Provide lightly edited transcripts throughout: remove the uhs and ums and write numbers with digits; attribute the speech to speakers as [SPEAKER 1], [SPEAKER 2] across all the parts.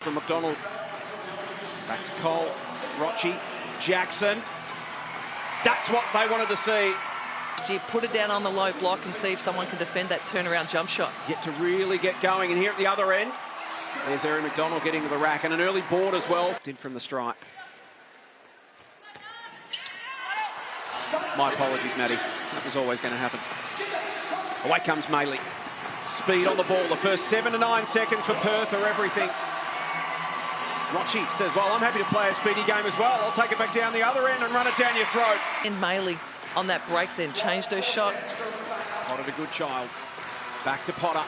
[SPEAKER 1] From McDonald, back to Cole, Rochi, Jackson. That's what they wanted to see.
[SPEAKER 2] Put it down on the low block and see if someone can defend that turnaround jump shot.
[SPEAKER 1] Yet to really get going, and here at the other end, there's Erin McDonald getting to the rack, and an early board as well. Did from the stripe. My apologies, Maddie. That was always going to happen. Away comes Maley. Speed on the ball. The first 7 to 9 seconds for Perth are everything. Rochi says, well, I'm happy to play a speedy game as well. I'll take it back down the other end and run it down your throat.
[SPEAKER 2] And Maley on that break then changed her shot.
[SPEAKER 1] Potter, a good child. Back to Potter.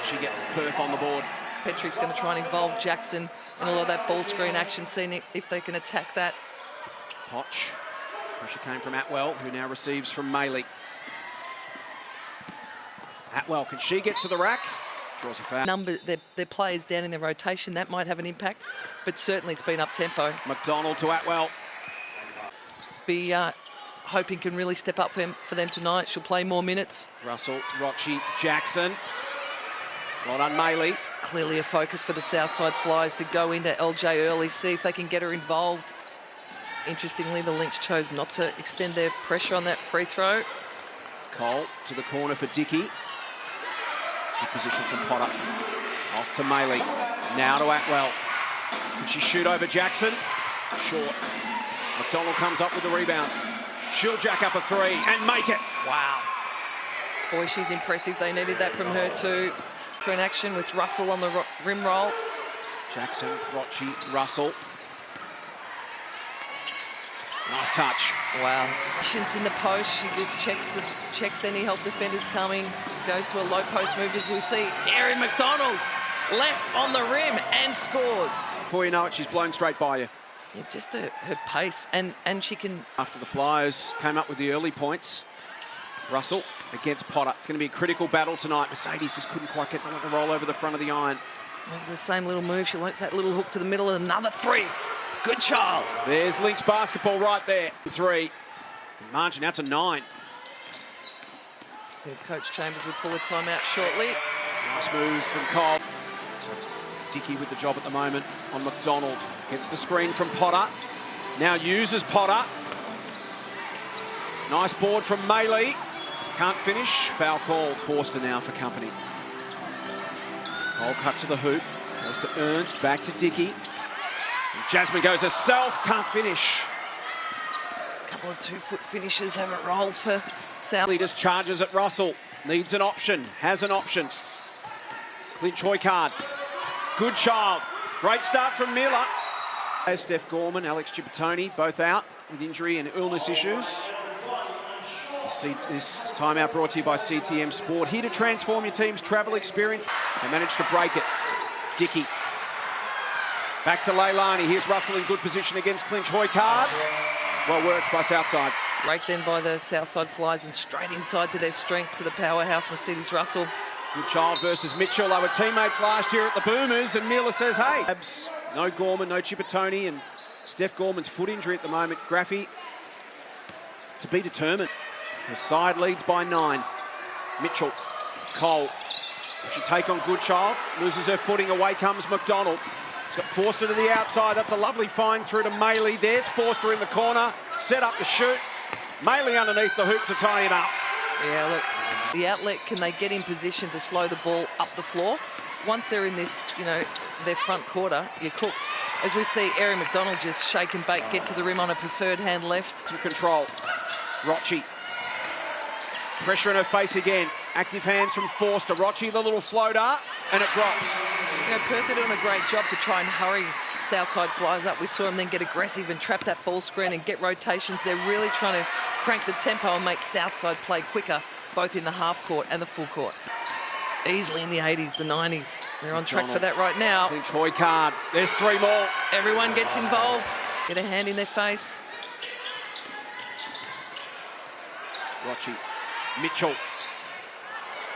[SPEAKER 1] She gets Perth on the board.
[SPEAKER 2] Petrick's going to try and involve Jackson in a lot of that ball screen action, seeing if they can attack that.
[SPEAKER 1] Potch. Pressure came from Atwell, who now receives from Maley. Atwell, can she get to the rack? Draws a foul.
[SPEAKER 2] Their players down in their rotation, that might have an impact, but certainly it's been up-tempo.
[SPEAKER 1] McDonald to Atwell.
[SPEAKER 2] Be hoping can really step up for them tonight. She'll play more minutes.
[SPEAKER 1] Russell, Rochi, Jackson. Well done, Maley.
[SPEAKER 2] Clearly a focus for the Southside Flyers to go into LJ early, see if they can get her involved. Interestingly, the Lynx chose not to extend their pressure on that free throw.
[SPEAKER 1] Cole to the corner for Dickey. Good position from Potter. Off to Maley. Now to Atwell. Can she shoot over Jackson? Short. McDonald comes up with the rebound. She'll jack up a three and make it. Wow.
[SPEAKER 2] Boy, she's impressive. They needed that from her too. In action with Russell on the rim roll.
[SPEAKER 1] Jackson, Rochi, Russell. Nice touch.
[SPEAKER 2] Wow. Patience in the post. She just checks any help defenders coming. Goes to a low post move as we see Erin McDonald left on the rim and scores.
[SPEAKER 1] Before you know it, she's blown straight by you.
[SPEAKER 2] Yeah, just her pace and she can.
[SPEAKER 1] After the Flyers came up with the early points, Russell against Potter. It's going to be a critical battle tonight. Mercedes just couldn't quite get the one to roll over the front of the iron.
[SPEAKER 2] The same little move. She likes that little hook to the middle and another three. Good child.
[SPEAKER 1] There's Lynx basketball right there. 3. Margin out to 9.
[SPEAKER 2] See if Coach Chambers will pull a timeout shortly.
[SPEAKER 1] Nice move from Cole. So it's Dickey with the job at the moment on McDonald. Gets the screen from Potter. Now uses Potter. Nice board from Maley. Can't finish. Foul called. Forster now for company. Cole cut to the hoop. Goes to Ernst. Back to Dickey. Jasmine goes herself, can't finish.
[SPEAKER 2] A couple of 2-foot finishes haven't rolled for South.
[SPEAKER 1] He just charges at Russell. Needs an option, has an option. Clinch Hoycard. Good child. Great start from Miller. Steph Gorman, Alex Cipollone, both out with injury and illness issues. You see this timeout brought to you by CTM Sport. Here to transform your team's travel experience. They managed to break it. Dickey. Back to Leilani. Here's Russell in good position against Clinch Hoycard. Well worked by Southside.
[SPEAKER 2] Break then by the Southside Flyers and straight inside to their strength to the powerhouse Mercedes Russell.
[SPEAKER 1] Good child versus Mitchell. They were teammates last year at the Boomers, and Miller says, hey. No Gorman, no Cipollone, and Steph Gorman's foot injury at the moment. Graffy to be determined. Her side leads by 9. Mitchell, Cole. She take on Goodchild, loses her footing. Away comes McDonald. It's got Forster to the outside. That's a lovely find through to Maley. There's Forster in the corner. Set up to shoot. Maley underneath the hoop to tie it up.
[SPEAKER 2] Yeah, look, the outlet, can they get in position to slow the ball up the floor? Once they're in this, their front quarter, you're cooked. As we see Erin McDonald just shake and bake, get to the rim on a preferred hand left.
[SPEAKER 1] Some control. Rochi. Pressure in her face again. Active hands from Forster. Rochi, the little floater, and it drops.
[SPEAKER 2] Perth are doing a great job to try and hurry Southside Flyers up. We saw them then get aggressive and trap that ball screen and get rotations. They're really trying to crank the tempo and make Southside play quicker, both in the half court and the full court. Easily in the 80s, the 90s. They're on track for that right now.
[SPEAKER 1] Clinch Hoycard. There's 3 more.
[SPEAKER 2] Everyone gets involved. Get a hand in their face.
[SPEAKER 1] Rochi. Mitchell.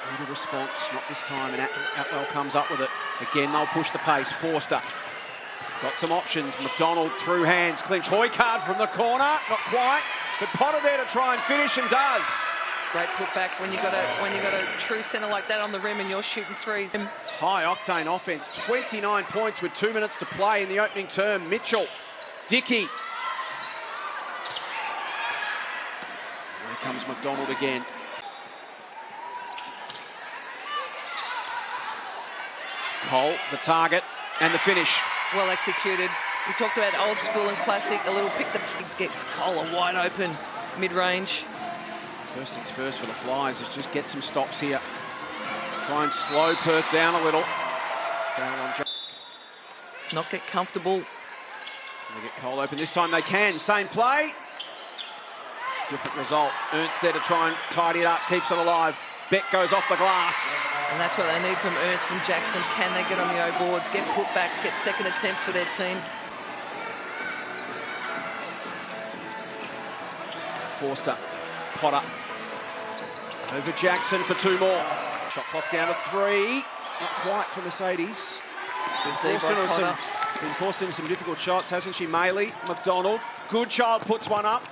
[SPEAKER 1] Need a response, not this time, and Atwell comes up with it. Again, they'll push the pace. Forster got some options. McDonald through hands. Clinch Hoycard from the corner, not quite, but Potter there to try and finish and does.
[SPEAKER 2] Great putback when you got a true centre like that on the rim and you're shooting threes.
[SPEAKER 1] High octane offense, 29 points with 2 minutes to play in the opening term. Mitchell, Dickey. Here comes McDonald again. Cole, the target, and the finish.
[SPEAKER 2] Well executed. We talked about old school and classic. A little pick the pigs gets Cole a wide open mid-range.
[SPEAKER 1] First things first for the Flyers is just get some stops here. Try and slow Perth down a little.
[SPEAKER 2] Not get comfortable.
[SPEAKER 1] They get Cole open. This time they can. Same play. Different result. Ernst there to try and tidy it up. Keeps it alive. Beck goes off the glass.
[SPEAKER 2] And that's what they need from Ernst and Jackson. Can they get on the O boards, get putbacks, get second attempts for their team?
[SPEAKER 1] Forster, Potter. Over Jackson for 2 more. Shot clock down to 3. Not quite for Mercedes. Been forced into some difficult shots, hasn't she? Maley, McDonald. Goodchild puts one up.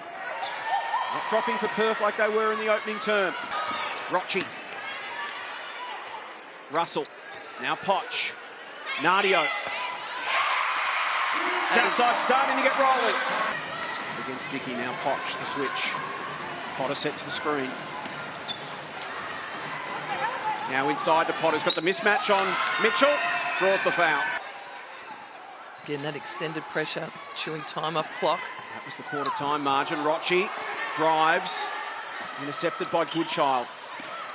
[SPEAKER 1] Not dropping for Perth like they were in the opening term. Rocci. Russell. Now Potch. Nardio. Southside starting to get rolling. Against Dickey, now Potch, the switch. Potter sets the screen. Now inside to Potter's got the mismatch on Mitchell. Draws the foul.
[SPEAKER 2] Getting that extended pressure, chewing time off clock.
[SPEAKER 1] That was the quarter time margin. Rocci drives. Intercepted by Goodchild.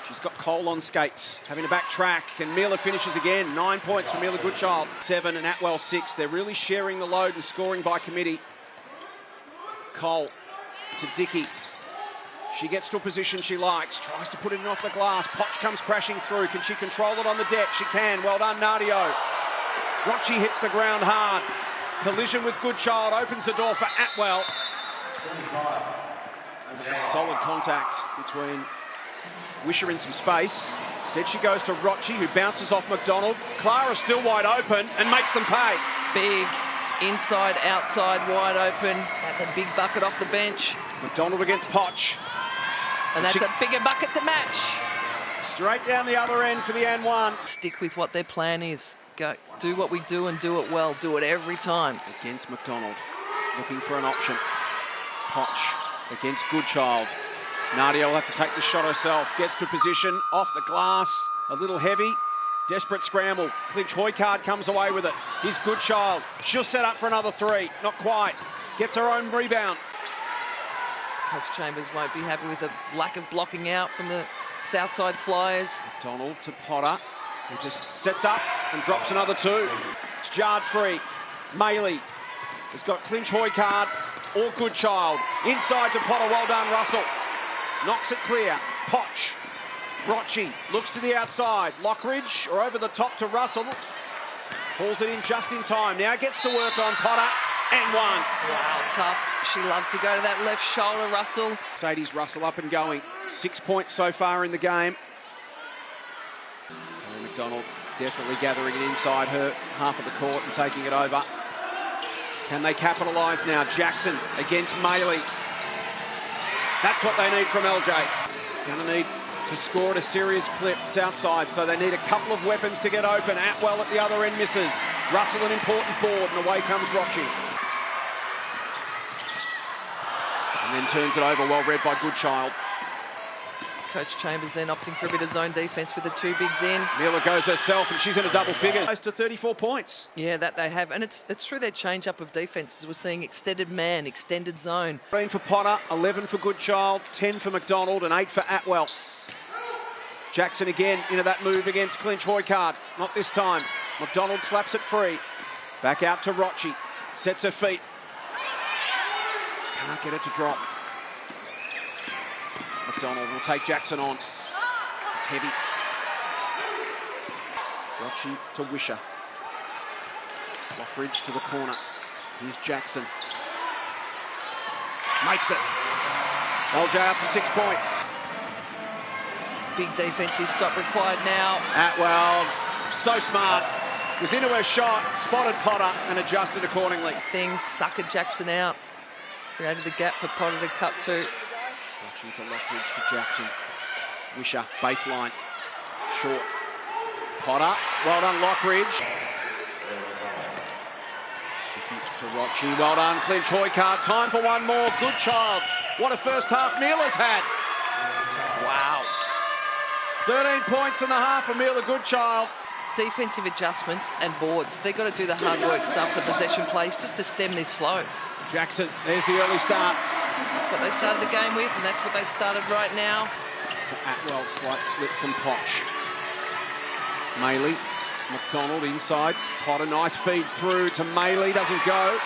[SPEAKER 1] She's got Cole on skates, having to backtrack, and Mila finishes again. 9 points for Mila Goodchild. 7 and Atwell 6. They're really sharing the load and scoring by committee. Cole to Dickey. She gets to a position she likes, tries to put it in off the glass. Potch comes crashing through. Can she control it on the deck? She can. Well done, Nardio. Rocci hits the ground hard. Collision with Goodchild opens the door for Atwell. Solid contact between Wisher in some space. Instead she goes to Rocci, who bounces off McDonald. Clara's still wide open and makes them pay.
[SPEAKER 2] Big inside, outside, wide open. That's a big bucket off the bench.
[SPEAKER 1] McDonald against Potch.
[SPEAKER 2] And that's a bigger bucket to match.
[SPEAKER 1] Straight down the other end for the and one.
[SPEAKER 2] Stick with what their plan is. Go, do what we do and do it well. Do it every time.
[SPEAKER 1] Against McDonald, looking for an option. Potch against Goodchild. Nadia will have to take the shot herself. Gets to position, off the glass, a little heavy. Desperate scramble. Clinch Hoycard comes away with it. Here's Goodchild. She'll set up for another 3. Not quite. Gets her own rebound.
[SPEAKER 2] Coach Chambers won't be happy with the lack of blocking out from the Southside Flyers.
[SPEAKER 1] Donald to Potter, who just sets up and drops another 2. It's jarred free. Maley has got Clinch Hoycard or Goodchild. Inside to Potter. Well done, Russell. Knocks it clear. Potch. Rocci looks to the outside. Lockridge or over the top to Russell. Pulls it in just in time. Now gets to work on Potter. And 1.
[SPEAKER 2] Wow, tough. She loves to go to that left shoulder, Russell.
[SPEAKER 1] Sadie's Russell up and going. 6 points so far in the game. And McDonald definitely gathering it inside her half of the court and taking it over. Can they capitalise now? Jackson against Maley. That's what they need from LJ. Going to need to score at a serious clip Southside, so they need a couple of weapons to get open. Atwell at the other end misses. Russell an important board, and away comes Rocci. And then turns it over, well read by Goodchild.
[SPEAKER 2] Coach Chambers then opting for a bit of zone defence with the 2 bigs in.
[SPEAKER 1] Miller goes herself, and she's in a double figure. Close to 34 points.
[SPEAKER 2] Yeah, that they have. And it's through their change-up of defences. We're seeing extended man, extended zone.
[SPEAKER 1] 13 for Potter, 11 for Goodchild, 10 for McDonald, and 8 for Atwell. Jackson again into that move against Clinch Hoycard. Not this time. McDonald slaps it free. Back out to Rocci. Sets her feet. Can't get it to drop. McDonald will take Jackson on. It's heavy. Rocci to Wisher. Lockridge to the corner. Here's Jackson. Makes it. LJ up to 6 points.
[SPEAKER 2] Big defensive stop required now.
[SPEAKER 1] Atwell, so smart. Was into her shot, spotted Potter and adjusted accordingly.
[SPEAKER 2] Things suckered Jackson out. Created the gap for Potter to cut to.
[SPEAKER 1] Watching to Lockridge to Jackson. Wisher, baseline. Short. Potter. Well done, Lockridge. To Rochi. Well done, Clint Hoykard. Time for one more. Good child. What a first half Meala's had. Wow. 13 points in the half for Meala Goodchild.
[SPEAKER 2] Defensive adjustments and boards. They've got to do the hard work stuff, the possession plays, just to stem this flow.
[SPEAKER 1] Jackson, there's the early start.
[SPEAKER 2] That's what they started the game with, and that's what they started right now.
[SPEAKER 1] To Atwell, slight slip from Potch. Maley, McDonald inside. Potter, nice feed through to Maley, doesn't go.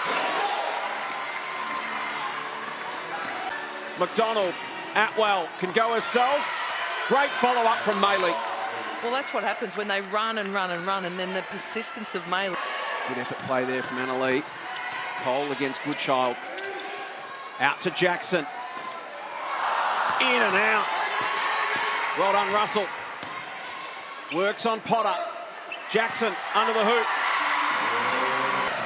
[SPEAKER 1] McDonald, Atwell can go herself. Great follow-up from Maley.
[SPEAKER 2] Well, that's what happens when they run and run and run, and then the persistence of Maley.
[SPEAKER 1] Good effort play there from Anna Lee. Cole against Goodchild. Out to Jackson. In and out. Well done, Russell. Works on Potter. Jackson under the hoop.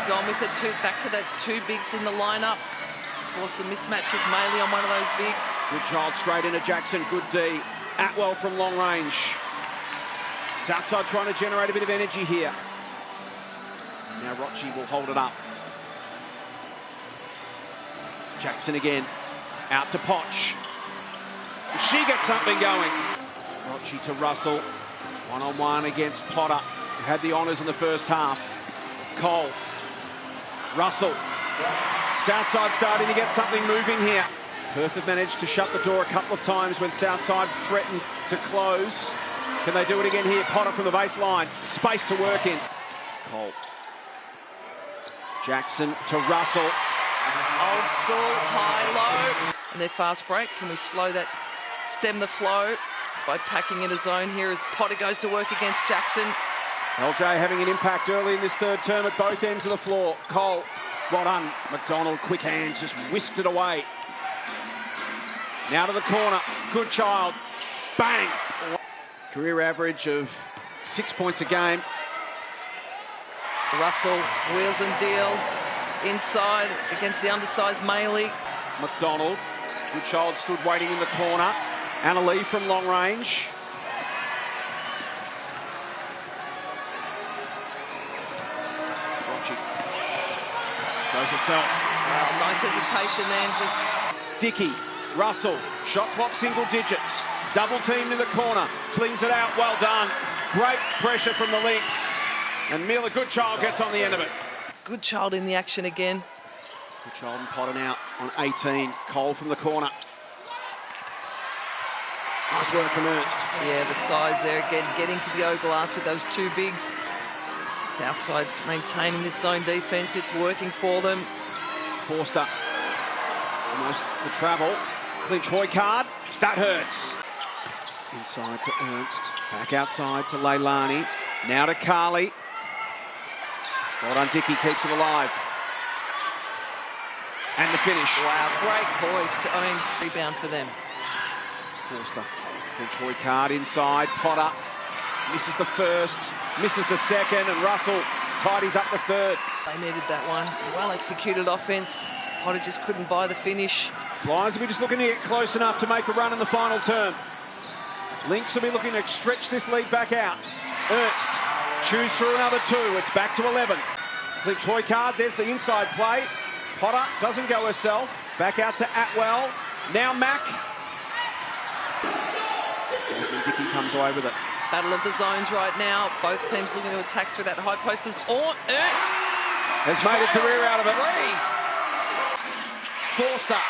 [SPEAKER 2] Gone with it back to that two bigs in the lineup. Force a mismatch with Maley on one of those bigs.
[SPEAKER 1] Goodchild straight into Jackson. Good D. Atwell from long range. Southside trying to generate a bit of energy here. Now Rochi will hold it up. Jackson again. Out to Potch. She gets something going. Rochi to Russell. One-on-one against Potter, who had the honours in the first half. Cole. Russell. Southside starting to get something moving here. Perth have managed to shut the door a couple of times when Southside threatened to close. Can they do it again here? Potter from the baseline. Space to work in. Cole. Jackson to Russell.
[SPEAKER 2] Old school, high-low. And their fast break. Can we slow that, stem the flow by packing in a zone here as Potter goes to work against Jackson.
[SPEAKER 1] LJ having an impact early in this third term at both ends of the floor. Cole, well done. McDonald, quick hands, just whisked it away. Now to the corner. Goodchild. Bang! Career average of 6 points a game.
[SPEAKER 2] Russell wheels and deals inside against the undersized Maley.
[SPEAKER 1] McDonald. Goodchild stood waiting in the corner. Anna Lee from long range. Rochi goes herself.
[SPEAKER 2] Wow, nice hesitation then. Just
[SPEAKER 1] Dickey, Russell, shot clock single digits. Double teamed in the corner, flings it out, well done. Great pressure from the Lynx. And Meala Goodchild gets on the end of it.
[SPEAKER 2] Goodchild in the action again.
[SPEAKER 1] Goodchild and Potter now on 18. Cole from the corner. Nice work from Ernst.
[SPEAKER 2] Yeah, the size there again, getting to the O-glass with those two bigs. Southside maintaining this zone defence, it's working for them.
[SPEAKER 1] Forster, almost the travel. Clinch Hoykard, that hurts. Inside to Ernst, back outside to Leilani. Now to Carly. Well done, Dickey keeps it alive. And the finish.
[SPEAKER 2] Wow, great poise. Rebound for them.
[SPEAKER 1] Forster, Clinch Hoykard inside. Potter misses the first, misses the second, and Russell tidies up the third.
[SPEAKER 2] They needed that one. Well executed offence. Potter just couldn't buy the finish.
[SPEAKER 1] Flyers will be just looking to get close enough to make a run in the final term. Lynx will be looking to stretch this lead back out. Ernst chews through another two. It's back to 11. Clinch Hoykard, there's the inside play. Potter doesn't go herself. Back out to Atwell. Now Mack. Dickey comes away with it.
[SPEAKER 2] Battle of the zones right now. Both teams looking to attack through that high post. Ernst
[SPEAKER 1] has made a career out of it. Forster,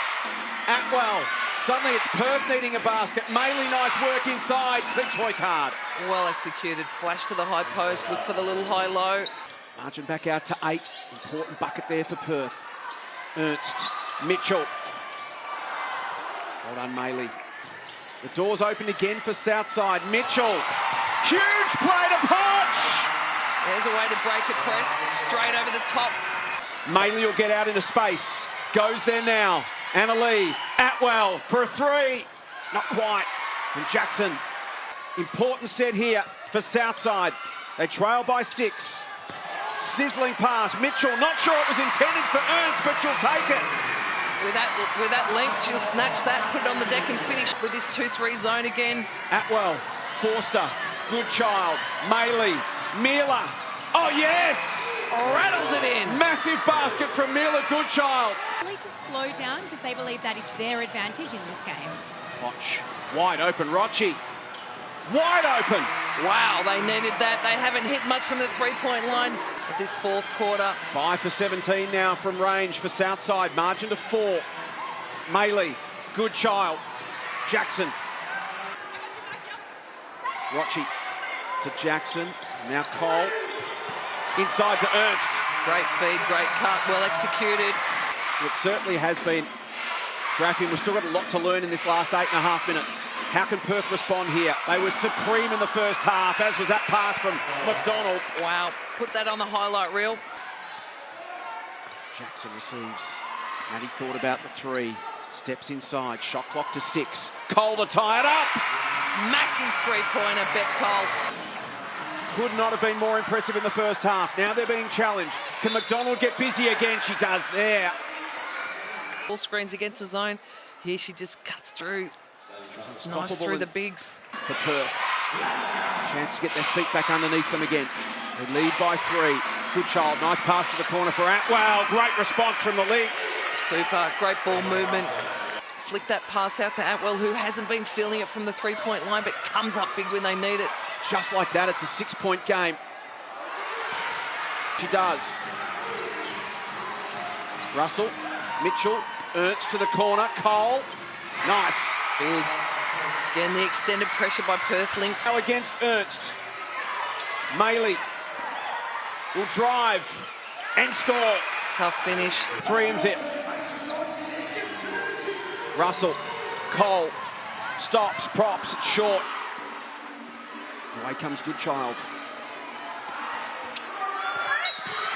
[SPEAKER 1] Atwell. Suddenly it's Perth needing a basket. Maley, nice work inside. Clinch Hoykard.
[SPEAKER 2] Well executed. Flash to the high post. Look for the little high-low.
[SPEAKER 1] Margin back out to 8. Important bucket there for Perth. Ernst, Mitchell. Well done, Maley. The door's open again for Southside. Mitchell. Huge play to Potch.
[SPEAKER 2] There's a way to break a press. Straight over the top.
[SPEAKER 1] Maley will get out into space. Goes there now. Anna Lee. Atwell for a three. Not quite. And Jackson. Important set here for Southside. They trail by 6. Sizzling pass. Mitchell, not sure it was intended for Ernst, but she'll take it.
[SPEAKER 2] With that length, she'll snatch that, put it on the deck and finish with this 2-3 zone again.
[SPEAKER 1] Atwell, Forster, Goodchild, Maley, Mealer. Oh, yes!
[SPEAKER 2] Rattles it in.
[SPEAKER 1] Massive basket from Mealer Goodchild.
[SPEAKER 3] Really to slow down because they believe that is their advantage in this game.
[SPEAKER 1] Watch. Wide open, Rochi. Wide open.
[SPEAKER 2] Wow, they needed that. They haven't hit much from the three-point line of this fourth quarter.
[SPEAKER 1] 5 for 17 now from range for Southside. Margin to 4. Maley, Goodchild, Jackson. Rochi to Jackson. Now Cole. Inside to Ernst.
[SPEAKER 2] Great feed, great cut, well executed.
[SPEAKER 1] It certainly has been. Graffian, we've still got a lot to learn in this last 8.5 minutes. How can Perth respond here? They were supreme in the first half, as was that pass from McDonald.
[SPEAKER 2] Wow, put that on the highlight reel.
[SPEAKER 1] Jackson receives. Matty thought about the 3. Steps inside, shot clock to 6. Cole to tie it up.
[SPEAKER 2] Massive three-pointer, Bet Cole.
[SPEAKER 1] Could not have been more impressive in the first half. Now they're being challenged. Can McDonald get busy again? She does there.
[SPEAKER 2] Ball screens against the zone. Here she just cuts through. Nice through the bigs.
[SPEAKER 1] For Perth. Chance to get their feet back underneath them again. They lead by 3. Goodchild, nice pass to the corner for Atwell. Great response from the Lynx.
[SPEAKER 2] Super, great ball movement. Flick that pass out to Atwell, who hasn't been feeling it from the three-point line, but comes up big when they need it.
[SPEAKER 1] Just like that, it's a 6-point game. She does. Russell, Mitchell, Ernst to the corner. Cole, nice.
[SPEAKER 2] Big. Again, the extended pressure by Perth Lynx.
[SPEAKER 1] Now against Ernst. Maley will drive and score.
[SPEAKER 2] Tough finish.
[SPEAKER 1] 3 and zip. Russell, Cole, stops, props, it's short. Away comes Goodchild.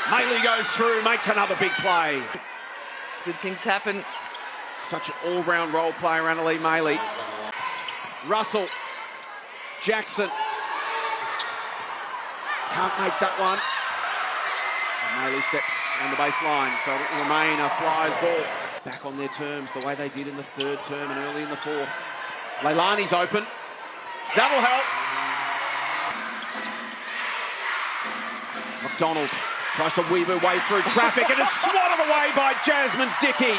[SPEAKER 1] Maley goes through, makes another big play.
[SPEAKER 2] Good things happen.
[SPEAKER 1] Such an all-round role player, Annalee Maley. Russell, Jackson. Can't make that one. And Maley steps on the baseline, so it will remain a Flyers ball. Back on their terms, the way they did in the 3rd term and early in the 4th. Leilani's open. That'll help. McDonald tries to weave her way through traffic and is swatted away by Jasmine Dickey.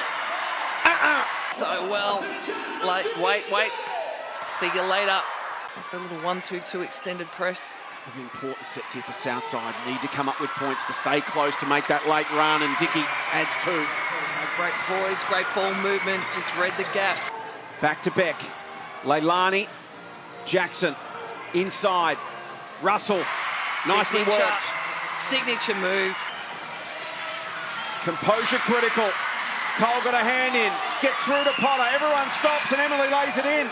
[SPEAKER 2] So well. Wait. See you later. After a little 1-2-2 extended press.
[SPEAKER 1] Very important sets here for Southside. Need to come up with points to stay close to make that late run, and Dickey adds 2.
[SPEAKER 2] Great poise, great ball movement, just read the gaps.
[SPEAKER 1] Back to Beck. Leilani, Jackson, inside. Russell, nicely worked.
[SPEAKER 2] Signature move.
[SPEAKER 1] Composure critical. Cole got a hand in, gets through to Potter. Everyone stops and Emily lays it in.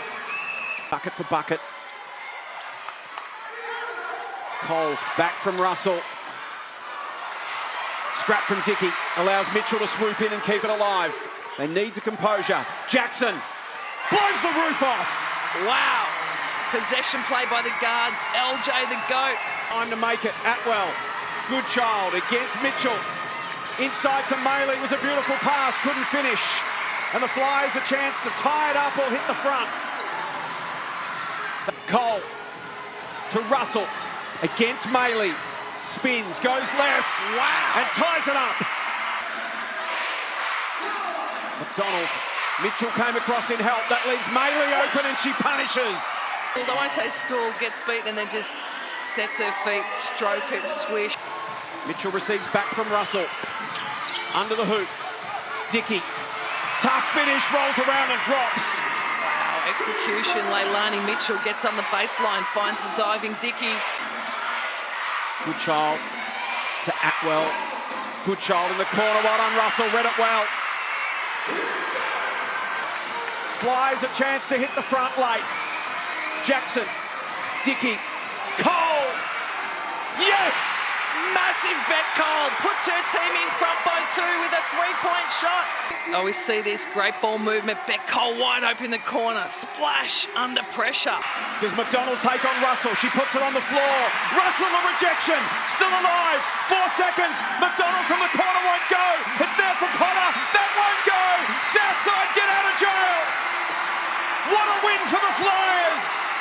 [SPEAKER 1] Bucket for bucket. Cole back from Russell. Scrap from Dickey allows Mitchell to swoop in and keep it alive. They need the composure. Jackson blows the roof off.
[SPEAKER 2] Wow. Possession play by the guards. LJ the GOAT.
[SPEAKER 1] Time to make it. Atwell, Goodchild against Mitchell. Inside to Maley was a beautiful pass, couldn't finish. And the Flyers a chance to tie it up or hit the front. Cole to Russell against Maley. Spins, goes left,
[SPEAKER 2] wow,
[SPEAKER 1] and ties it up. McDonald, Mitchell came across in help. That leaves Maley open and she punishes.
[SPEAKER 2] Well, I won't say school gets beaten and then just sets her feet, stroke it, swish.
[SPEAKER 1] Mitchell receives back from Russell. Under the hoop. Dickey. Tough finish, rolls around and drops.
[SPEAKER 2] Wow, execution. Leilani Mitchell gets on the baseline, finds the diving Dickey.
[SPEAKER 1] Goodchild to Atwell. Goodchild in the corner, well done Russell, read it well. Flies a chance to hit the front late. Jackson, Dickey, Cole, yes!
[SPEAKER 2] massive bet call. Puts her team in front by 2 with a 3-point shot. Oh, we see this great ball movement. Bet Cole wide open in the corner. Splash under pressure.
[SPEAKER 1] Does McDonald take on Russell? She puts it on the floor. Russell, a rejection. Still alive. 4 seconds. McDonald from the corner won't go. It's there for Potter. That won't go. Southside, get out of jail. What a win for the Flyers.